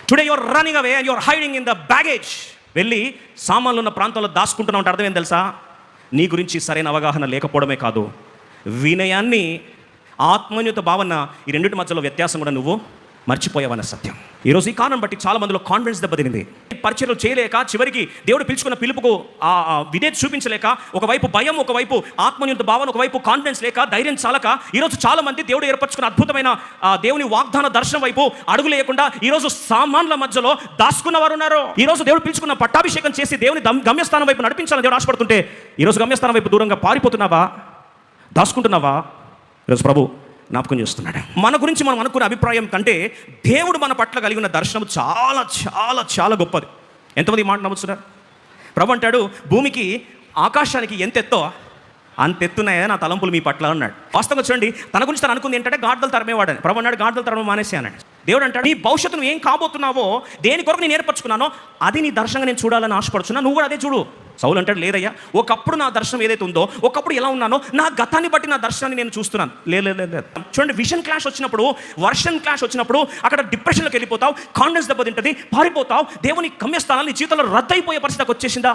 Today your running away and your hiding in the baggage. వెళ్ళి సామాన్లు ఉన్న ప్రాంతంలో దాచుకుంటున్నావు అంటే అర్థం ఏం తెలుసా? నీ గురించి సరైన అవగాహన లేకపోవడమే కాదు, వినయాన్ని, ఆత్మన్యూత భావన, ఈ రెండింటి మధ్యలో వ్యత్యాసం కూడా నువ్వు మర్చిపోయావన్న సత్యం. ఈరోజు ఈ కారణం బట్టి చాలా మందిలో కాన్ఫిడెన్స్ దెబ్బతినింది. పరిచయలు చేయలేక, చివరికి దేవుడు పిలుచుకున్న పిలుపుకు విధేయత చూపించలేక, ఒకవైపు భయం, ఒకవైపు ఆత్మన్యూత భావన, ఒకవైపు కాన్ఫిడెన్స్ లేక, ధైర్యం చాలక ఈరోజు చాలా మంది దేవుడు ఏర్పరచుకున్న అద్భుతమైన దేవుని వాగ్దాన దర్శనం వైపు అడుగు లేకుండా ఈరోజు సామాన్ల మధ్యలో దాచుకున్న వారు ఉన్నారు. ఈరోజు దేవుడు పిలుచుకున్న పట్టాభిషేకం చేసి దేవుని గమ్యస్థానం వైపు నడిపించాలని దేవుడు ఆశపడుతుంటే ఈరోజు గమ్యస్థానం వైపు దూరంగా పారిపోతున్నావా, దాచుకుంటున్నావా? ఈరోజు ప్రభు జ్ఞాపకం చేస్తున్నాడు. మన గురించి మనం అనుకునే అభిప్రాయం కంటే దేవుడు మన పట్ల కలిగిన దర్శనం చాలా చాలా చాలా గొప్పది. ఎంతమంది మాట నమ్ముతున్నారు? ప్రభు అంటాడు, భూమికి ఆకాశానికి ఎంత ఎత్తో అంత ఎత్తున్నాయా నా తలంపులు మీ పట్ల అన్నాడు. వాస్తవంగా చూడండి, తన గురించి తను అనుకుంది ఏంటంటే గాడిదలు తరమేవాడని. ప్రభు అన్నాడు, గాడిదలు తరమ మానేసి అన్నాడు. దేవుడు అంటాడు, నీ భవిష్యత్తును ఏం కాబోతున్నావో, దేని కొరకు నేను ఏర్పరచుకున్నానో అది నీ దర్శనంగా నేను చూడాలని ఆశపడుతున్నా, నువ్వు కూడా అదే చూడు. సౌలు అంటాడు, లేదయ్యా, ఒకప్పుడు నా దర్శనం ఏదైతే ఉందో, ఒకప్పుడు ఎలా ఉన్నానో నా గతాన్ని బట్టి నా దర్శనాన్ని నేను చూస్తున్నాను. లేదు. చూడండి, విజన్ క్లాష్ వచ్చినప్పుడు, వర్షన్ క్లాష్ వచ్చినప్పుడు అక్కడ డిప్రెషన్లోకి వెళ్ళిపోతావు, కాన్ఫిడెన్స్ దెబ్బతింటుంది, పారిపోతావు. దేవుని గమ్యస్థానాలు నీ జీవితంలో రద్దయిపోయే పరిస్థితికి వచ్చేసిందా?